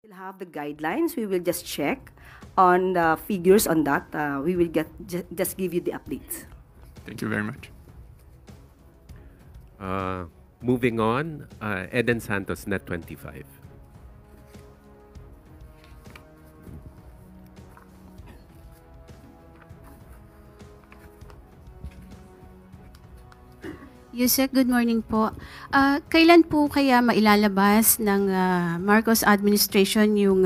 We'll have the guidelines. We will just check on the figures on that. We will just give you the updates. Thank you very much. Moving on, Eden Santos, Net 25. Yusek, good morning po. Kailan po kaya mailalabas ng Marcos administration yung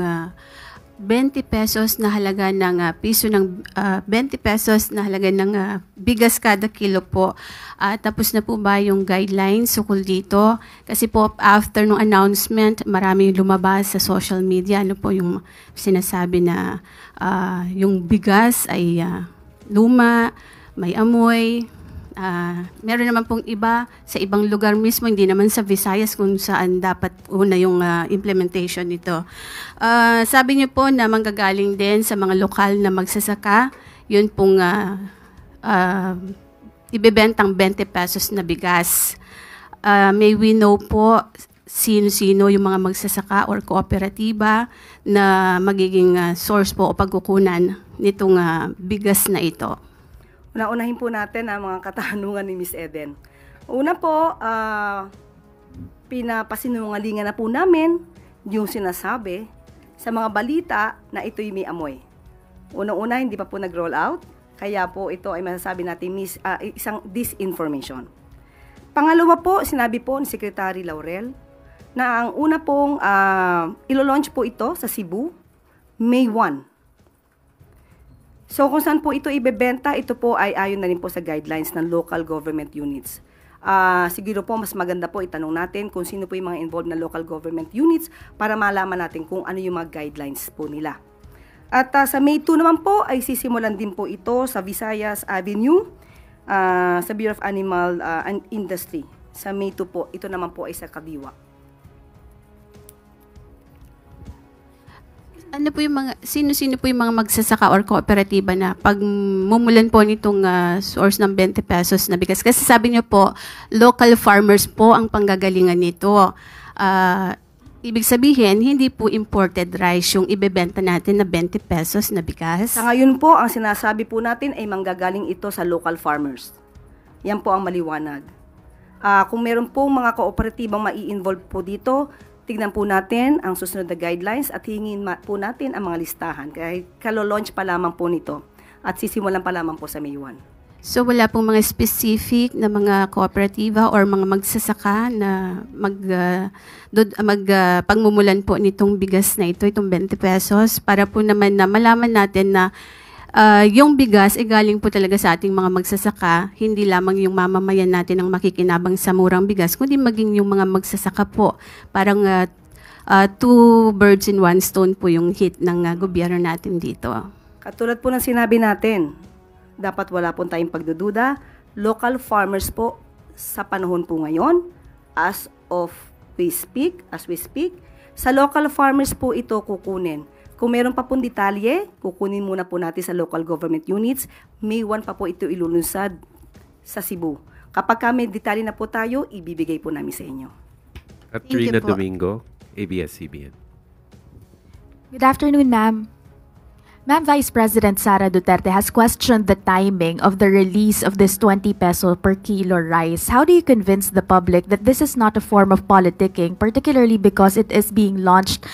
20 pesos na halaga ng 20 pesos na halaga ng bigas kada kilo po? Tapos na po ba yung guidelines ukol dito? Kasi po after nung announcement, maraming lumabas sa social media. Ano po yung sinasabi na yung bigas ay luma, may amoy. Meron naman pong iba sa ibang lugar mismo, hindi naman sa Visayas kung saan dapat una yung implementation nito. Sabi niyo po na manggagaling din sa mga lokal na magsasaka, yun pong ibebentang 20 pesos na bigas. May we know po sino-sino yung mga magsasaka or kooperatiba na magiging source po o pagkukunan nitong bigas na ito? Unahin po natin ang mga katanungan ni Ms. Eden. Una po, pinapasinungalingan na po namin yung sinasabi sa mga balita na ito'y may amoy. Una, hindi pa po nag-roll out, kaya po ito ay masasabi natin isang disinformation. Pangalawa po, sinabi po ni Secretary Laurel na ang una pong ilo-launch po ito sa Cebu, May 1. So kung saan po ito ibebenta, ito po ay ayon na rin po sa guidelines ng local government units. Siguro po mas maganda po itanong natin kung sino po yung mga involved na local government units para malaman natin kung ano yung mga guidelines po nila. At sa May 2 naman po ay sisimulan din po ito sa Visayas Avenue, sa Bureau of Animal Industry. Sa May 2 po, ito naman po ay sa Kabiwa. Ano po yung sino-sino po yung mga magsasaka or kooperatiba na pag mumulan po nitong source ng 20 pesos na bigas? Kasi sabi niyo po, local farmers po ang panggagalingan nito. Ibig sabihin, hindi po imported rice yung ibebenta natin na 20 pesos na bigas? Sa ngayon po, ang sinasabi po natin ay manggagaling ito sa local farmers. Yan po ang maliwanag. Kung meron po mga kooperatibang mai-involve po dito, tignan po natin ang susunod na guidelines at hingin po natin ang mga listahan. Kaya kalo-launch pa lamang po nito at sisimulan pa lamang po sa May 1. So wala pong mga specific na mga kooperatiba or mga magsasaka na pagmumulan po nitong bigas na ito, itong 20 pesos, para po naman na malaman natin na yung bigas ay galing po talaga sa ating mga magsasaka, hindi lamang yung mamamayan natin ang makikinabang sa murang bigas, kundi maging yung mga magsasaka po. Parang two birds in one stone po yung hit ng gobyerno natin dito. Katulad po ng sinabi natin, dapat wala po tayong pagdududa. Local farmers po sa panahon po ngayon, as we speak, sa local farmers po ito kukunin. Kung meron pa pong detalye, kukunin muna po natin sa local government units. May 1 pa po ito ilulunsad sa Cebu. Kapag may detalye na po tayo, ibibigay po namin sa inyo. Katrina Domingo, ABS-CBN. Good afternoon, ma'am. Ma'am, Vice President Sara Duterte has questioned the timing of the release of this 20 peso per kilo rice. How do you convince the public that this is not a form of politicking, particularly because it is being launched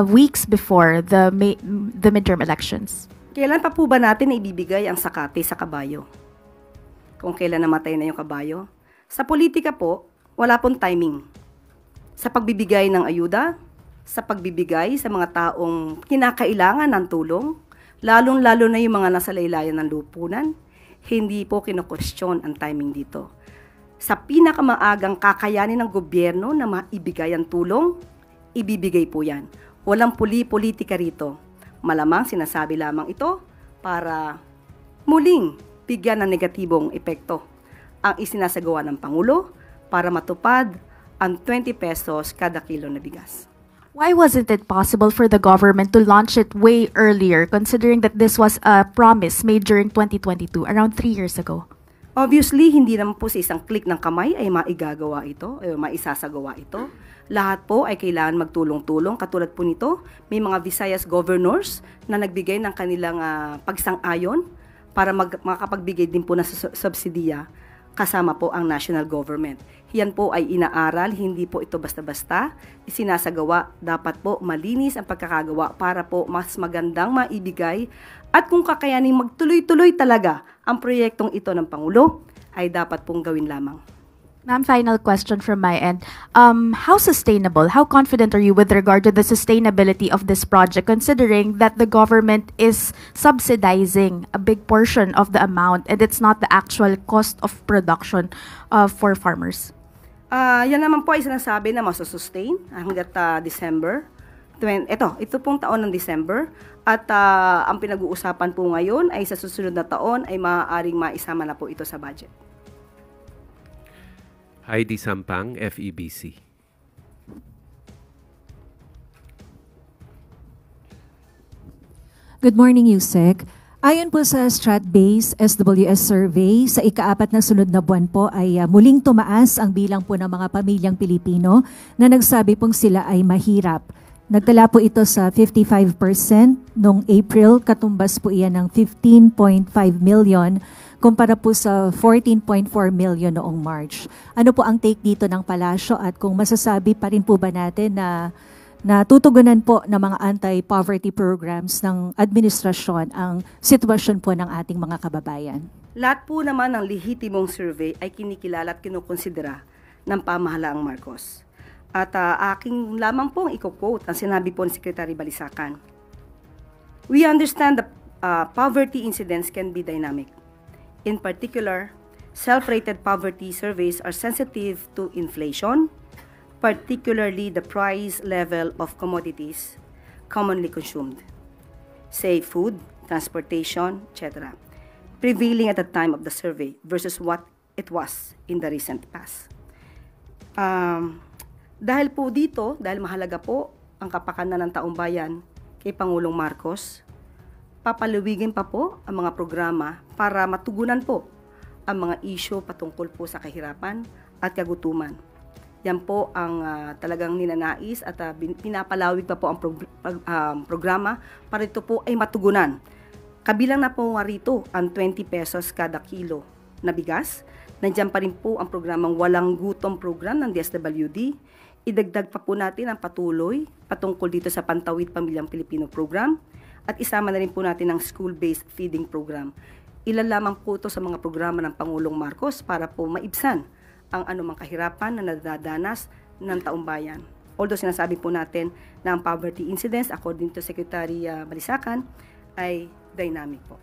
weeks before the midterm elections? Kailan pa po ba natin ibibigay ang sakate sa kabayo? Kung kailan namatay na yung kabayo? Sa politika po, wala pong timing. Sa pagbibigay ng ayuda, sa pagbibigay sa mga taong kinakailangan ng tulong, lalong-lalo na yung mga nasa laylayan ng lupunan, hindi po kino-question ang timing dito. Sa pinakamaagang kakayanin ng gobyerno na maibigay ang tulong, ibibigay po yan. Walang politika rito. Malamang sinasabi lamang ito para muling bigyan ng negatibong epekto ang isinasagawa ng Pangulo para matupad ang 20 pesos kada kilo na bigas. Why wasn't it possible for the government to launch it way earlier, considering that this was a promise made during 2022, around 3 years ago? Obviously, hindi naman po sa isang click ng kamay ay maigagawa ito, maisasagawa ito. Lahat po ay kailangan magtulong-tulong. Katulad po nito, may mga Visayas governors na nagbigay ng kanilang pagsang-ayon para makapagbigay din po ng subsidiya kasama po ang national government. Yan po ay inaaral, hindi po ito basta-basta isinasagawa. Dapat po malinis ang pagkakagawa para po mas magandang maibigay at kung kakayaning magtuloy-tuloy talaga ang proyektong ito ng Pangulo, ay dapat pong gawin lamang. Ma'am, final question from my end. How sustainable, how confident are you with regard to the sustainability of this project, considering that the government is subsidizing a big portion of the amount and it's not the actual cost of production for farmers? Yan naman po ay sinasabi na masusustain hanggat December. Ito pong taon ng December. At ang pinag-uusapan po ngayon ay sa susunod na taon ay maaaring maisama na po ito sa budget. Heidi Sampang, FEBC. Good morning, Yusek. Ayon po sa Stratbase SWS survey, sa ikaapat na sunod na buwan po ay muling tumaas ang bilang po ng mga pamilyang Pilipino na nagsabi pong sila ay mahirap. Nagtala po ito sa 55% noong April, katumbas po iyan ng 15.5 million kumpara po sa 14.4 million noong March. Ano po ang take dito ng palasyo at kung masasabi pa rin po ba natin na natutugunan po ng mga anti-poverty programs ng administrasyon ang sitwasyon po ng ating mga kababayan? Lahat po naman ng lehitimong survey ay kinikilala at kinukonsidera ng pamahalaang Marcos. At aking lamang pong i-quote ang sinabi po ni Secretary Balisacan. We understand that poverty incidence can be dynamic. In particular, self-rated poverty surveys are sensitive to inflation, particularly the price level of commodities commonly consumed, say food, transportation, etc., prevailing at the time of the survey versus what it was in the recent past. Dahil po dito, dahil mahalaga po ang kapakanan ng taong bayan kay Pangulong Marcos, papalawigin pa po ang mga programa para matugunan po ang mga isyu patungkol po sa kahirapan at kagutuman. Yan po ang talagang ninanais at pinapalawig pa po ang programa para ito po ay matugunan. Kabilang na po nga rito ang 20 pesos kada kilo na bigas. Nandiyan pa rin po ang programang Walang Gutom program ng DSWD. Idagdag pa po natin ang patuloy patungkol dito sa Pantawid Pamilyang Pilipino program at isama na rin po natin ang school-based feeding program. Ilan lamang po ito sa mga programa ng Pangulong Marcos para po maibsan ang anumang kahirapan na nadadanas ng taong bayan. Although sinasabi po natin na ang poverty incidence, according to Secretary Balisacan, ay dynamic po.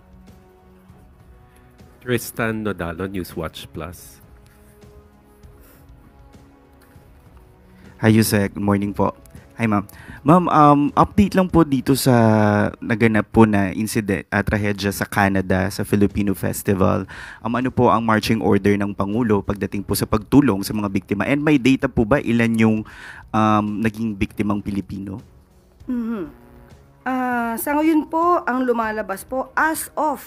Tristan Nodalo, Newswatch Plus. Hi, Yusek. Good morning po. Hi, ma'am. Ma'am, update lang po dito sa naganap po na incident, trahedya sa Canada, sa Filipino Festival. Ano po ang marching order ng Pangulo pagdating po sa pagtulong sa mga biktima? And may data po ba ilan yung naging biktimang Pilipino? Sa ngayon po, ang lumalabas po as of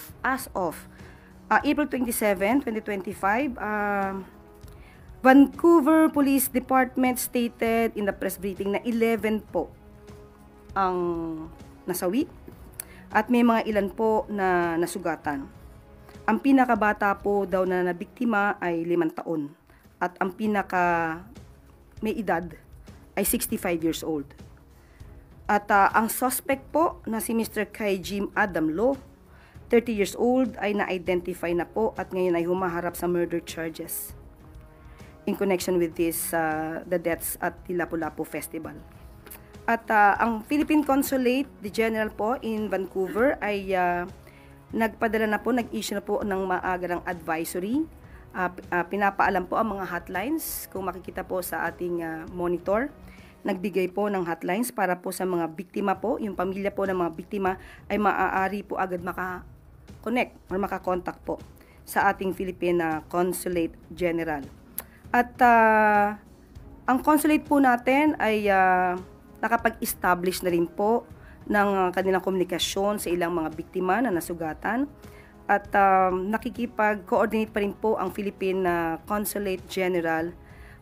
April 27, 2025, Vancouver Police Department stated in the press briefing na 11 po ang nasawi at may mga ilan po na nasugatan. Ang pinakabata po daw na nabiktima ay 5 taon at ang pinaka may edad ay 65 years old. At ang suspect po na si Mr. Kay Jim Adam Lo, 30 years old, ay na-identify na po at ngayon ay humaharap sa murder charges in connection with this the deaths at the Lapu-Lapu Festival. At ang Philippine Consulate General po in Vancouver ay nagpadala na po, nag-issue na po ng maagarang advisory. Pinapaalam po ang mga hotlines, kung makikita po sa ating monitor. Nagbigay po ng hotlines para po sa mga biktima po, yung pamilya po ng mga biktima ay maaari po agad maka-connect or maka-contact po sa ating Philippine Consulate General. At ang consulate po natin ay nakapag-establish na rin po ng kanilang komunikasyon sa ilang mga biktima na nasugatan. At nakikipag-coordinate pa rin po ang Philippine Consulate General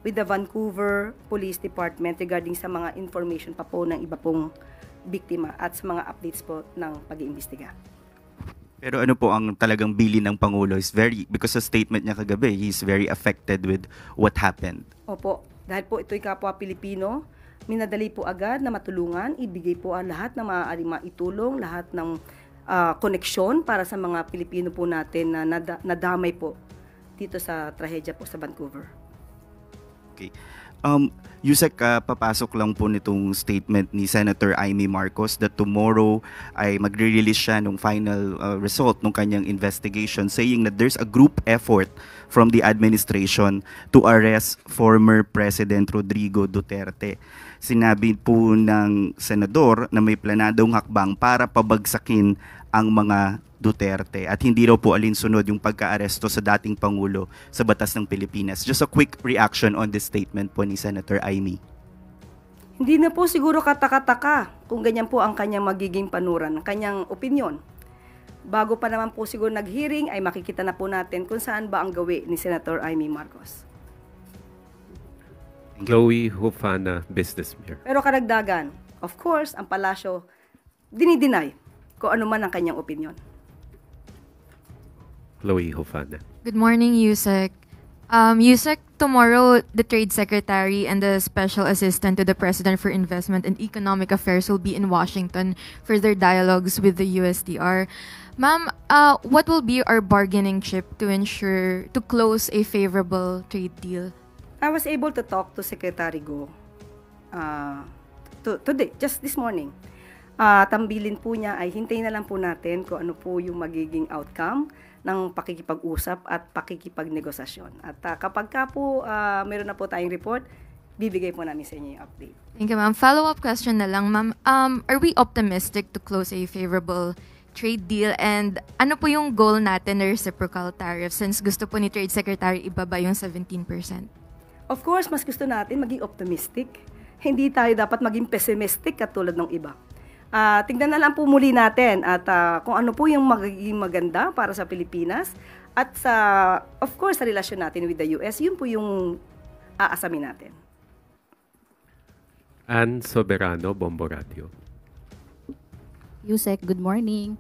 with the Vancouver Police Department regarding sa mga information pa po ng iba pong biktima at sa mga updates po ng pag-iimbestiga. Pero ano po ang talagang bilin ng Pangulo is because sa statement niya kagabi, he's very affected with what happened. Opo, dahil po ito'y kapwa Pilipino, minadali po agad na matulungan, ibigay po ang lahat na maaaring maitulong, lahat ng koneksyon para sa mga Pilipino po natin na nadamay po dito sa trahedya po sa Vancouver. Okay. Yusek, papasok lang po nitong statement ni Senator Amy Marcos that tomorrow ay magre-release siya ng final result ng kanyang investigation, saying that there's a group effort from the administration to arrest former President Rodrigo Duterte. Sinabi po ng senador na may planadong hakbang para pabagsakin ang mga Duterte at hindi raw po alinsunod yung pagka-aresto sa dating Pangulo sa batas ng Pilipinas. Just a quick reaction on this statement po ni Senator Amy. Hindi na po siguro kataka-taka kung ganyan po ang kanyang magiging panuran, kanyang opinion. Bago pa naman po siguro nag-hearing ay makikita na po natin kung saan ba ang gawi ni Senator Amy Marcos. Chloe Hufana, Business Mirror. Pero karagdagan, of course, ang palasyo dinideny kung ano man ang kanyang opinion. Chloe Hufana. Good morning, Yusek. Yusek, tomorrow the Trade Secretary and the Special Assistant to the President for Investment and Economic Affairs will be in Washington for their dialogues with the USTR. Ma'am, what will be our bargaining chip to ensure to close a favorable trade deal? I was able to talk to Secretary Go today, just this morning. Tambilin po niya ay hintayin na lang po natin kung ano po yung magiging outcome ng pakikipag-usap at pakikipagnegosasyon. At kapag ka po meron na po tayong report, bibigay po namin sa inyo yung update. Thank you, ma'am. Follow-up question na lang, ma'am. Are we optimistic to close a favorable trade deal? And ano po yung goal natin na reciprocal tariff since gusto po ni Trade Secretary ibaba yung 17%? Of course, mas gusto natin maging optimistic. Hindi tayo dapat maging pessimistic katulad ng iba. Tingnan na lang po muli natin at kung ano po yung magiging maganda para sa Pilipinas at sa, of course, sa relasyon natin with the US, yun po yung aasamin natin. Ann Soberano, Bombo Radio. Yusek, good morning.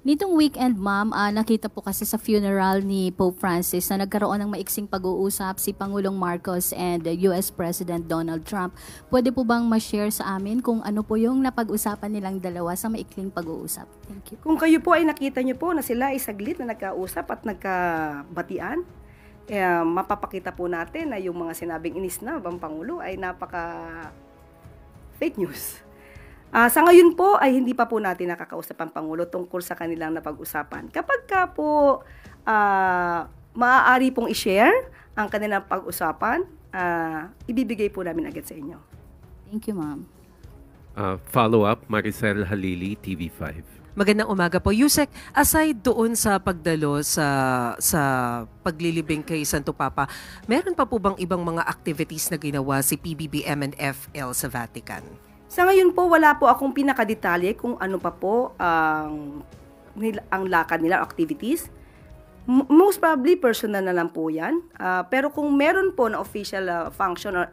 Nitong weekend, ma'am, nakita po kasi sa funeral ni Pope Francis na nagkaroon ng maiksing pag-uusap si Pangulong Marcos and US President Donald Trump. Pwede po bang ma-share sa amin kung ano po yung napag-usapan nilang dalawa sa maikling pag-uusap? Thank you. Kung kayo po ay nakita nyo po na sila ay saglit na nagkausap at nagkabatian, mapapakita po natin na yung mga sinabing inisnab ang Pangulo ay napaka fake news. Sa ngayon po ay hindi pa po natin nakakausap ang Pangulo tungkol sa kanilang napag-usapan. Kapag ka po maaari pong i-share ang kanilang pag-usapan, ibibigay po namin agad sa inyo. Thank you, ma'am. Follow-up, Maricel Halili, TV5. Magandang umaga po. Yusek, aside doon sa pagdalo sa paglilibing kay Santo Papa, meron pa po bang ibang mga activities na ginawa si PBBM and FL sa Vatican? Sa ngayon po, wala po akong pinakadetalye kung ano pa po ang lakad nila, activities. Most probably, personal na lang po yan. Pero kung meron po na official function or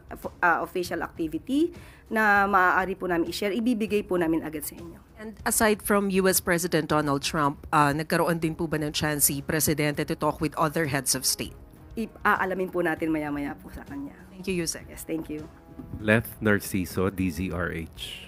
official activity na maaari po namin i-share, ibibigay po namin agad sa inyo. And aside from US President Donald Trump, nagkaroon din po ba ng chance si Presidente to talk with other heads of state? Aalamin po natin maya-maya po sa kanya. Thank you, Yusek. Yes, thank you. Leth Narciso, DZRH.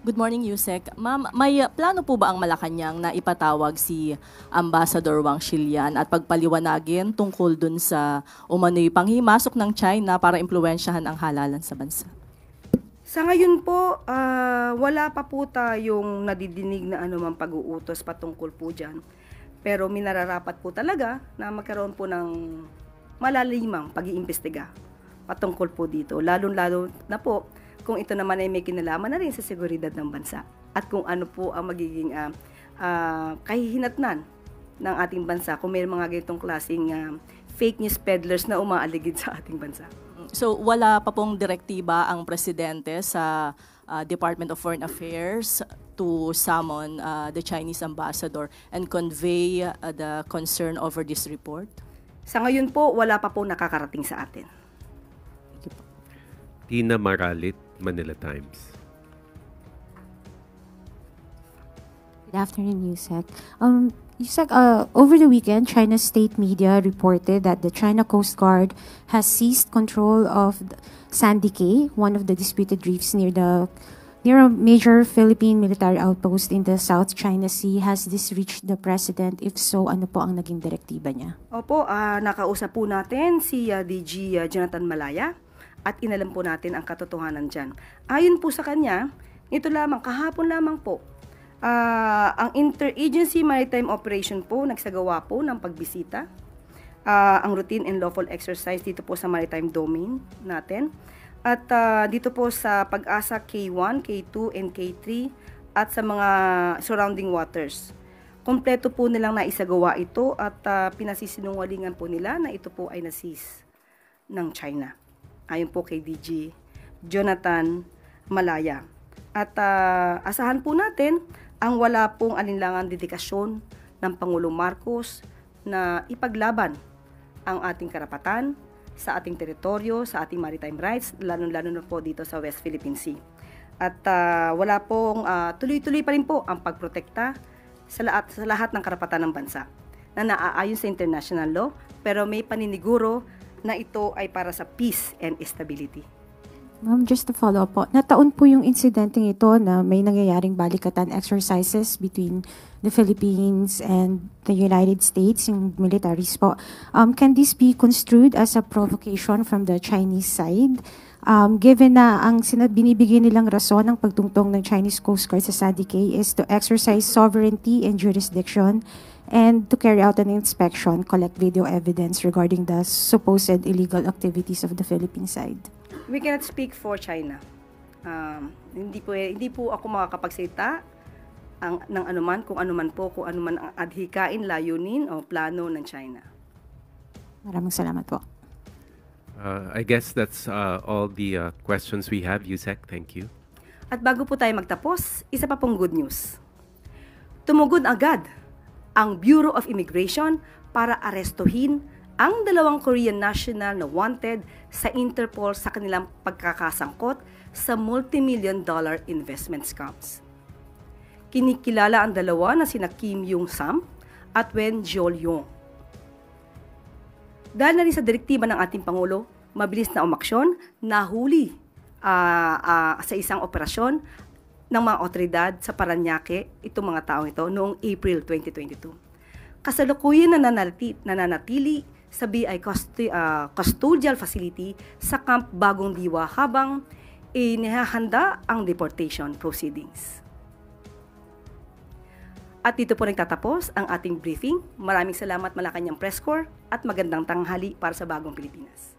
Good morning, Yusek. Ma'am, may plano po ba ang Malacanang na ipatawag si Ambassador Wang Xilian at pagpaliwanagin tungkol dun sa umano'y panghimasok ng China para impluwensyahan ang halalan sa bansa? Sa ngayon po, wala pa po tayong nadidinig na anumang pag-uutos patungkol po dyan. Pero minararapat po talaga na magkaroon po ng malalimang pag-iimbestiga patungkol po dito. Lalo-lalo na po kung ito naman ay may kinalaman na rin sa seguridad ng bansa at kung ano po ang magiging kahihinatnan ng ating bansa kung may mga ganitong klaseng fake news peddlers na umaaligid sa ating bansa. So wala pa pong direktiba ang presidente sa Department of Foreign Affairs to summon the Chinese ambassador and convey the concern over this report? Sa ngayon po, wala pa po nakakarating sa atin. Tina Maralit, Manila Times. Good afternoon, Yusek. Yusek, over the weekend, China's state media reported that the China Coast Guard has seized control of Sandy Cay, one of the disputed reefs near a major Philippine military outpost in the South China Sea. Has this reached the President? If so, ano po ang naging direktiba niya? Opo, nakausap po natin si DG Jonathan Malaya at inalam po natin ang katotohanan dyan. Ayon po sa kanya, ito lamang, kahapon lamang po, ang Interagency Maritime Operation po, nagsagawa po ng pagbisita. Ang routine and lawful exercise dito po sa maritime domain natin. At dito po sa Pag-asa K1, K2, and K3 at sa mga surrounding waters. Kompleto po nilang naisagawa ito at pinasisinungalingan po nila na ito po ay na-seize ng China. Ayon po kay DG Jonathan Malaya. At asahan po natin ang wala pong alinlangang dedikasyon ng Pangulong Marcos na ipaglaban ang ating karapatan sa ating teritoryo, sa ating maritime rights, lalo-lalo na po dito sa West Philippine Sea. At wala pong tuloy-tuloy pa rin po ang pagprotekta sa lahat ng karapatan ng bansa na naaayon sa international law, pero may paniniguro na ito ay para sa peace and stability. Ma'am, just to follow up po, nataon po yung insidenteng ito na may nangyayaring balikatan exercises between the Philippines and the United States, yung militaries po. Can this be construed as a provocation from the Chinese side? Given na ang binibigyan nilang rason ng pagtungtong ng Chinese Coast Guard sa Sandy Cay is to exercise sovereignty and jurisdiction and to carry out an inspection, collect video evidence regarding the supposed illegal activities of the Philippine side. We cannot speak for China. Hindi po ako makakapagsalita ng anuman, kung anuman ang adhikain, layunin o plano ng China. Maraming salamat po. I guess that's all the questions we have, Yusek. Thank you. At bago po tayo magtapos, isa pa pong good news. Tumugod agad ang Bureau of Immigration para arestuhin ang 2 Korean national na wanted sa Interpol sa kanilang pagkakasangkot sa multi-million-dollar investment scams. Kinikilala ang dalawa na sina Kim Yung-sam at Wen Jiol-yong. Dahil na rin sa direktiba ng ating Pangulo, mabilis na umaksyon, nahuli sa isang operasyon ng mga otoridad sa Parañaque itong mga taong ito noong April 2022. Kasalukuyan nananatili sa BI Custodial Facility sa Camp Bagong Diwa habang inihahanda ang deportation proceedings. At dito po nagtatapos ang ating briefing. Maraming salamat Malacanang Press Corps at magandang tanghali para sa Bagong Pilipinas.